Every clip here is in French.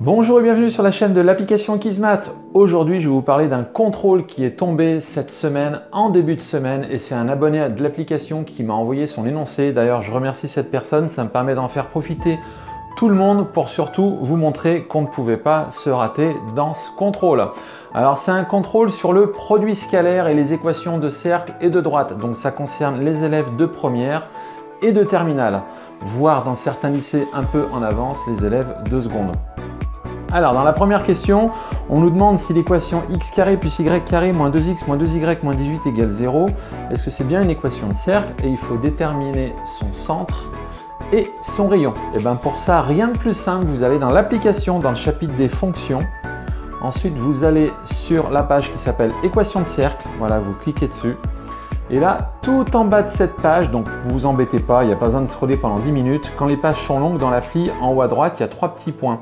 Bonjour et bienvenue sur la chaîne de l'application Kismat. Aujourd'hui, je vais vous parler d'un contrôle qui est tombé cette semaine, en début de semaine, et c'est un abonné de l'application qui m'a envoyé son énoncé. D'ailleurs, je remercie cette personne, ça me permet d'en faire profiter tout le monde pour surtout vous montrer qu'on ne pouvait pas se rater dans ce contrôle. Alors, c'est un contrôle sur le produit scalaire et les équations de cercle et de droite. Donc, ça concerne les élèves de première et de terminale, voire dans certains lycées un peu en avance, les élèves de seconde. Alors, dans la première question, on nous demande si l'équation x carré plus y carré moins 2x moins 2y moins 18 égale 0. Est-ce que c'est bien une équation de cercle? Et il faut déterminer son centre et son rayon. Et bien pour ça, rien de plus simple, vous allez dans l'application, dans le chapitre des fonctions. Ensuite, vous allez sur la page qui s'appelle équation de cercle. Voilà, vous cliquez dessus. Et là, tout en bas de cette page, donc vous vous embêtez pas, il n'y a pas besoin de scroller pendant 10 minutes. Quand les pages sont longues, dans l'appli, en haut à droite, il y a 3 petits points.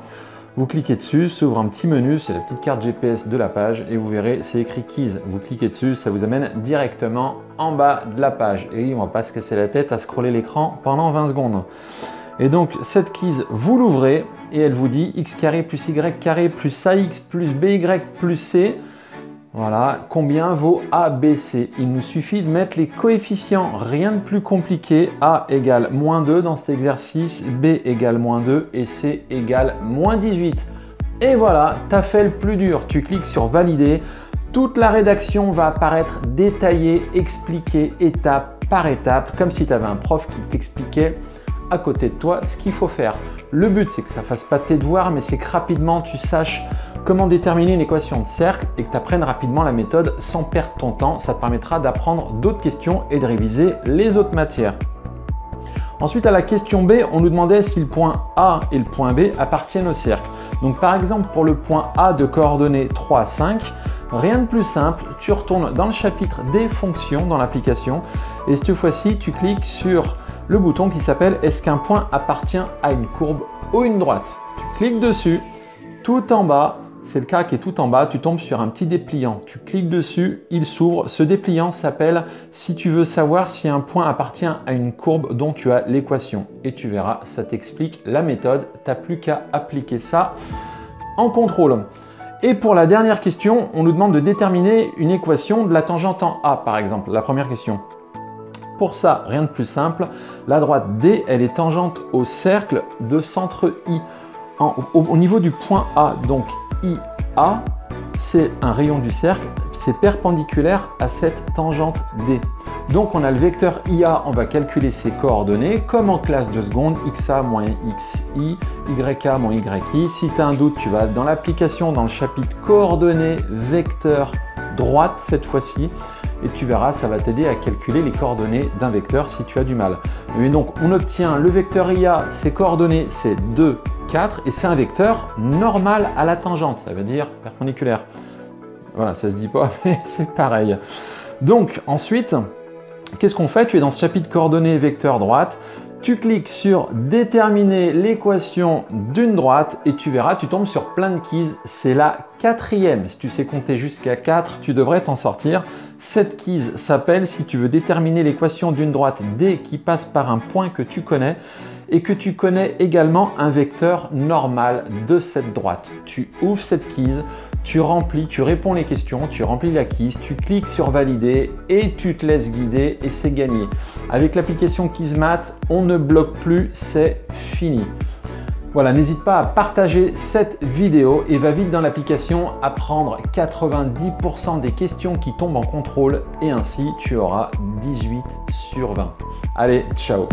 Vous cliquez dessus, s'ouvre un petit menu, c'est la petite carte GPS de la page et vous verrez, c'est écrit Keys. Vous cliquez dessus, ça vous amène directement en bas de la page. Et on ne va pas se casser la tête à scroller l'écran pendant 20 secondes. Et donc, cette Keys, vous l'ouvrez et elle vous dit x carré plus y carré plus ax plus by plus c. Voilà, combien vaut A, B, C? Il nous suffit de mettre les coefficients, rien de plus compliqué. A égale moins 2 dans cet exercice, B égale moins 2 et C égale moins 18. Et voilà, tu as fait le plus dur. Tu cliques sur valider. Toute la rédaction va apparaître détaillée, expliquée étape par étape, comme si tu avais un prof qui t'expliquait à côté de toi ce qu'il faut faire. Le but, c'est que ça ne fasse pas tes devoirs, mais c'est que rapidement tu saches comment déterminer une équation de cercle et que tu apprennes rapidement la méthode sans perdre ton temps. Ça te permettra d'apprendre d'autres questions et de réviser les autres matières. Ensuite, à la question B, on nous demandait si le point A et le point B appartiennent au cercle. Donc par exemple, pour le point A de coordonnées 3, 5, rien de plus simple, tu retournes dans le chapitre des fonctions dans l'application et cette fois-ci, tu cliques sur le bouton qui s'appelle « Est-ce qu'un point appartient à une courbe ou une droite ?» Tu cliques dessus, tout en bas, c'est le cas qui est tout en bas, tu tombes sur un petit dépliant. Tu cliques dessus, il s'ouvre. Ce dépliant s'appelle « Si tu veux savoir si un point appartient à une courbe dont tu as l'équation ». Et tu verras, ça t'explique la méthode. Tu n'as plus qu'à appliquer ça en contrôle. Et pour la dernière question, on nous demande de déterminer une équation de la tangente en A, par exemple, la première question. Pour ça, rien de plus simple, la droite D, elle est tangente au cercle de centre I. Au niveau du point A, donc IA, c'est un rayon du cercle, c'est perpendiculaire à cette tangente D. Donc on a le vecteur IA, on va calculer ses coordonnées, comme en classe de seconde, XA moins XI, YA moins YI. Si tu as un doute, tu vas dans l'application, dans le chapitre coordonnées, vecteur droite cette fois-ci, et tu verras, ça va t'aider à calculer les coordonnées d'un vecteur si tu as du mal. Mais donc on obtient le vecteur IA, ses coordonnées c'est 2, 4 et c'est un vecteur normal à la tangente, ça veut dire perpendiculaire. Voilà, ça se dit pas, mais c'est pareil. Donc ensuite, qu'est-ce qu'on fait? Tu es dans ce chapitre coordonnées vecteur droite, tu cliques sur déterminer l'équation d'une droite et tu verras, tu tombes sur plein de keys, c'est la 4e. Si tu sais compter jusqu'à 4, tu devrais t'en sortir. Cette keys s'appelle, si tu veux déterminer l'équation d'une droite D qui passe par un point que tu connais et que tu connais également un vecteur normal de cette droite. Tu ouvres cette keys, tu remplis, tu réponds les questions, tu remplis la keys, tu cliques sur valider et tu te laisses guider et c'est gagné. Avec l'application Kismat, on ne bloque plus, c'est fini. Voilà, n'hésite pas à partager cette vidéo et va vite dans l'application apprendre 90% des questions qui tombent en contrôle et ainsi tu auras 18 sur 20. Allez, ciao!